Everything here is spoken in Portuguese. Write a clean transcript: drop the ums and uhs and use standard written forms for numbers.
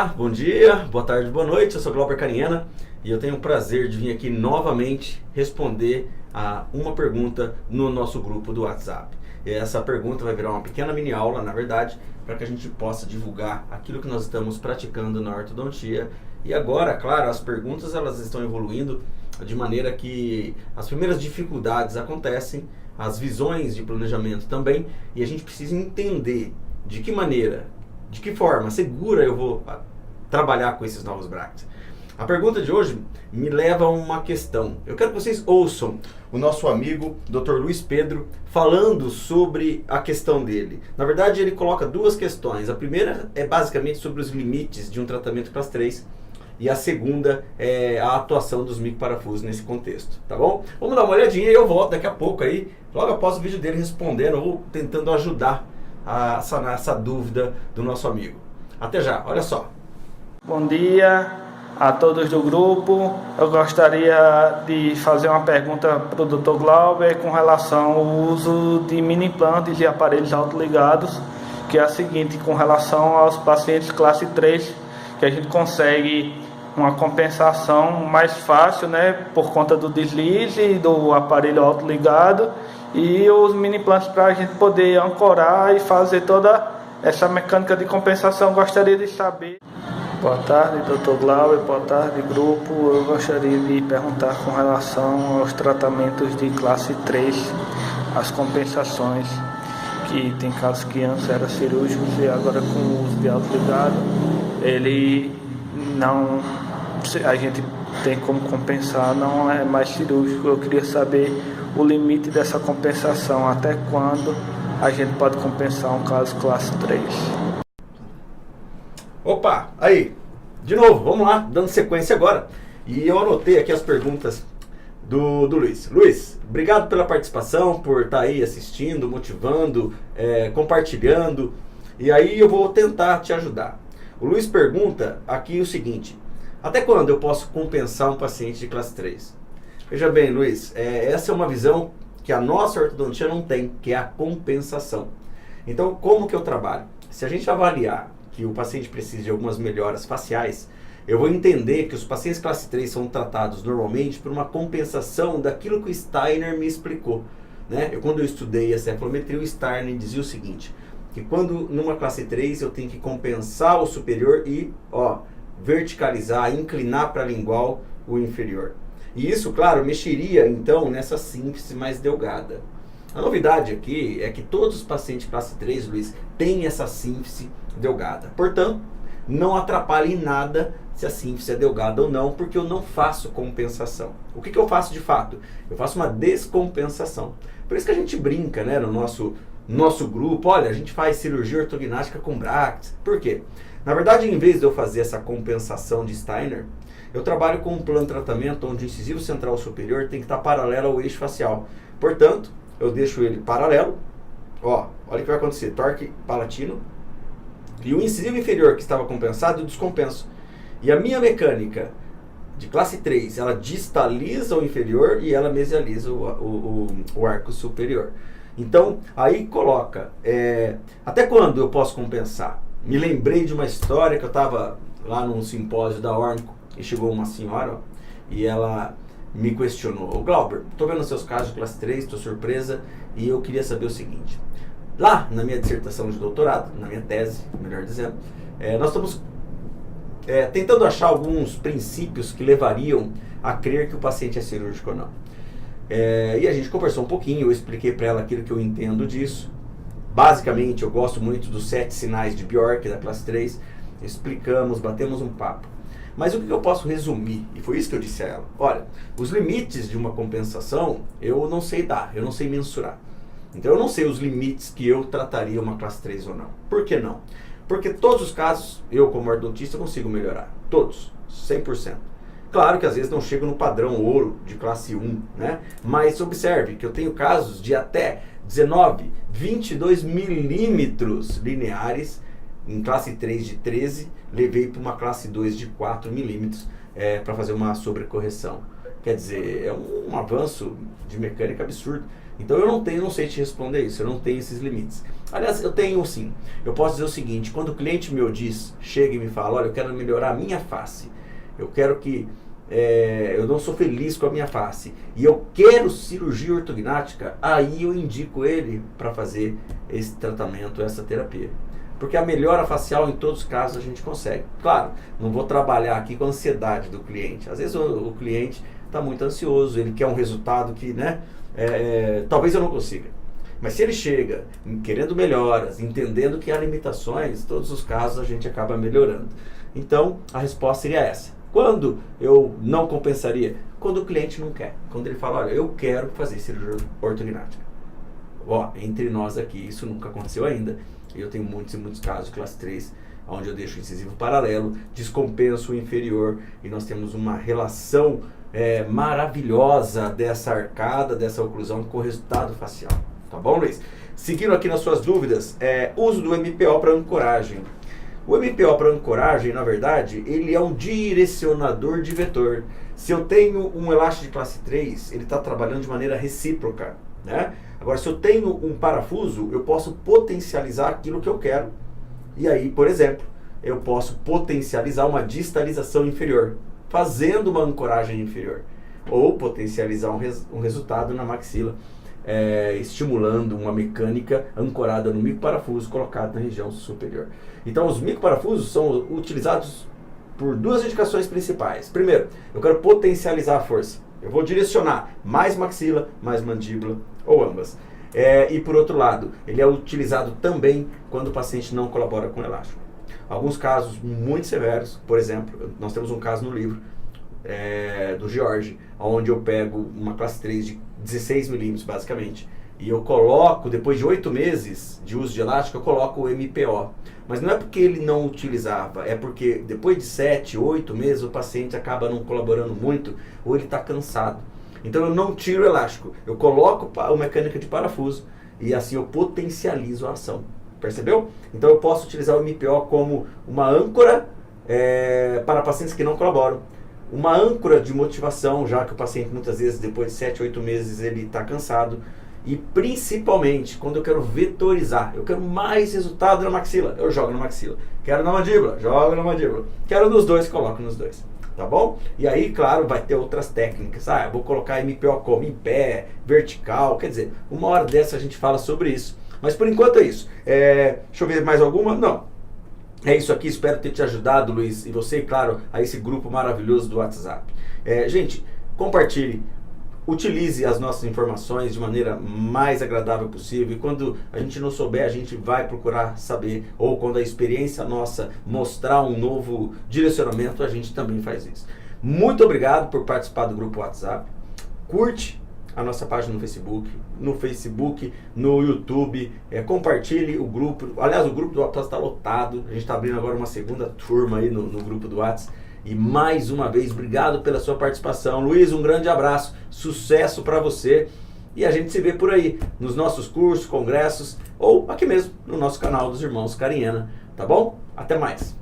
Olá, bom dia, boa tarde, boa noite, eu sou Glauber Caniena e eu tenho o prazer de vir aqui novamente responder a uma pergunta no nosso grupo do WhatsApp. E essa pergunta vai virar uma pequena mini aula, na verdade, para que a gente possa divulgar aquilo que nós estamos praticando na ortodontia. E agora, claro, as perguntas elas estão evoluindo de maneira que as primeiras dificuldades acontecem, as visões de planejamento também, e a gente precisa entender de que maneira, de que forma segura eu vou trabalhar com esses novos brackets. A pergunta de hoje me leva a uma questão. Eu quero que vocês ouçam o nosso amigo Dr. Luiz Pedro falando sobre a questão dele. Na verdade, ele coloca duas questões. A primeira é basicamente sobre os limites de um tratamento classe 3 e a segunda é a atuação dos microparafusos nesse contexto, tá bom? Vamos dar uma olhadinha e eu volto daqui a pouco aí, logo após o vídeo dele respondendo ou tentando ajudar a sanar essa dúvida do nosso amigo. Até já, olha só. Bom dia a todos do grupo. Eu gostaria de fazer uma pergunta para o Dr. Glauber com relação ao uso de mini implantes e aparelhos autoligados, que é a seguinte, com relação aos pacientes classe 3, que a gente consegue uma compensação mais fácil, né, por conta do deslize do aparelho autoligado, e os mini implantes para a gente poder ancorar e fazer toda essa mecânica de compensação. Gostaria de saber. Boa tarde, Dr. Glauber, boa tarde, grupo. Eu gostaria de perguntar com relação aos tratamentos de classe 3, as compensações, que tem casos que antes eram cirúrgicos e agora com o uso de autoligado, ele não, a gente tem como compensar, não é mais cirúrgico. Eu queria saber o limite dessa compensação, até quando a gente pode compensar um caso classe 3. Opa, aí, de novo, vamos lá, dando sequência agora. E eu anotei aqui as perguntas do Luiz. Luiz, obrigado pela participação, por estar aí assistindo, motivando, compartilhando. E aí eu vou tentar te ajudar. O Luiz pergunta aqui o seguinte: até quando eu posso compensar um paciente de classe 3? Veja bem, Luiz, essa é uma visão que a nossa ortodontia não tem, que é a compensação. Então, como que eu trabalho? Se a gente avaliar que o paciente precisa de algumas melhoras faciais, eu vou entender que os pacientes classe 3 são tratados normalmente por uma compensação daquilo que o Steiner me explicou, né? Quando eu estudei a cephalometria, o Steiner dizia o seguinte, que quando numa classe 3 eu tenho que compensar o superior e verticalizar, inclinar para a lingual o inferior. E isso, claro, mexeria então nessa síntese mais delgada. A novidade aqui é que todos os pacientes classe 3, Luiz, têm essa síntese delgada. Portanto, não atrapalha em nada se a síntese é delgada ou não, porque eu não faço compensação. O que eu faço de fato? Eu faço uma descompensação. Por isso que a gente brinca, né, no nosso grupo, olha, a gente faz cirurgia ortognática com brackets. Por quê? Na verdade, em vez de eu fazer essa compensação de Steiner, eu trabalho com um plano de tratamento onde o incisivo central superior tem que estar paralelo ao eixo facial. Portanto, eu deixo ele paralelo, olha o que vai acontecer, torque palatino, e o incisivo inferior que estava compensado, eu descompenso. E a minha mecânica de classe 3, ela distaliza o inferior e ela mesializa o arco superior. Então, aí coloca, até quando eu posso compensar? Me lembrei de uma história que eu estava lá num simpósio da Ormco, e chegou uma senhora, e ela me questionou: ô Glauber, estou vendo os seus casos de classe 3, estou surpresa, e eu queria saber o seguinte. Lá na minha dissertação de doutorado, na minha tese, melhor dizendo, nós estamos tentando achar alguns princípios que levariam a crer que o paciente é cirúrgico ou não. E a gente conversou um pouquinho, eu expliquei para ela aquilo que eu entendo disso. Basicamente, eu gosto muito dos 7 sinais de Bjork da classe 3, explicamos, batemos um papo. Mas o que eu posso resumir? E foi isso que eu disse a ela. Olha, os limites de uma compensação eu não sei dar, eu não sei mensurar. Então eu não sei os limites que eu trataria uma classe 3 ou não. Por que não? Porque todos os casos, eu como ortodontista consigo melhorar. Todos, 100%. Claro que às vezes não chego no padrão ouro de classe 1, né? Mas observe que eu tenho casos de até 19, 22 milímetros lineares em classe 3 de 13, levei para uma classe 2 de 4 milímetros para fazer uma sobrecorreção. Quer dizer, é um avanço de mecânica absurdo. Então eu não sei te responder isso, eu não tenho esses limites. Aliás, eu tenho sim. Eu posso dizer o seguinte, quando o cliente meu chega e me fala, olha, eu quero melhorar a minha face, eu quero que eu não sou feliz com a minha face e eu quero cirurgia ortognática, aí eu indico ele para fazer esse tratamento, essa terapia. Porque a melhora facial, em todos os casos, a gente consegue. Claro, não vou trabalhar aqui com a ansiedade do cliente. Às vezes o cliente está muito ansioso, ele quer um resultado que, talvez eu não consiga. Mas se ele chega querendo melhoras, entendendo que há limitações, em todos os casos a gente acaba melhorando. Então, a resposta seria essa. Quando eu não compensaria? Quando o cliente não quer. Quando ele fala, olha, eu quero fazer cirurgia ortognática. Entre nós aqui, isso nunca aconteceu ainda. Eu tenho muitos e muitos casos de classe 3, onde eu deixo o incisivo paralelo, descompenso o inferior, e nós temos uma relação maravilhosa dessa arcada, dessa oclusão com o resultado facial. Tá bom, Luiz? Seguindo aqui nas suas dúvidas, uso do MPO para ancoragem. O MPO para ancoragem, na verdade, ele é um direcionador de vetor. Se eu tenho um elástico de classe 3, ele está trabalhando de maneira recíproca, né? Agora, se eu tenho um parafuso, eu posso potencializar aquilo que eu quero. E aí, por exemplo, eu posso potencializar uma distalização inferior, fazendo uma ancoragem inferior. Ou potencializar um resultado na maxila, estimulando uma mecânica ancorada no microparafuso colocado na região superior. Então, os microparafusos são utilizados por duas indicações principais. Primeiro, eu quero potencializar a força. Eu vou direcionar mais maxila, mais mandíbula, ou ambas. E por outro lado, ele é utilizado também quando o paciente não colabora com o elástico. Alguns casos muito severos, por exemplo, nós temos um caso no livro do George, onde eu pego uma classe 3 de 16 milímetros basicamente, e eu coloco, depois de 8 meses de uso de elástico, eu coloco o MPO. Mas não é porque ele não utilizava, é porque depois de 7, 8 meses o paciente acaba não colaborando muito, ou ele está cansado. Então eu não tiro o elástico, eu coloco a mecânica de parafuso e assim eu potencializo a ação. Percebeu? Então eu posso utilizar o MPO como uma âncora para pacientes que não colaboram. Uma âncora de motivação, já que o paciente muitas vezes depois de 7, 8 meses ele está cansado. E principalmente quando eu quero vetorizar, eu quero mais resultado na maxila, eu jogo na maxila. Quero na mandíbula, jogo na mandíbula. Quero nos dois, coloco nos dois. Tá bom? E aí, claro, vai ter outras técnicas. Eu vou colocar MPO como em pé, vertical. Quer dizer, uma hora dessa a gente fala sobre isso. Mas por enquanto é isso. Deixa eu ver mais alguma? Não. É isso aqui, espero ter te ajudado, Luiz. E você, claro, a esse grupo maravilhoso do WhatsApp. Gente, compartilhe. Utilize as nossas informações de maneira mais agradável possível, e quando a gente não souber, a gente vai procurar saber, ou quando a experiência nossa mostrar um novo direcionamento, a gente também faz isso. Muito obrigado por participar do grupo WhatsApp. Curte a nossa página no Facebook, no YouTube, compartilhe o grupo. Aliás, o grupo do WhatsApp está lotado, a gente está abrindo agora uma segunda turma aí no grupo do WhatsApp. E mais uma vez, obrigado pela sua participação. Luiz, um grande abraço, sucesso para você. E a gente se vê por aí, nos nossos cursos, congressos, ou aqui mesmo, no nosso canal dos Irmãos Cariena. Tá bom? Até mais.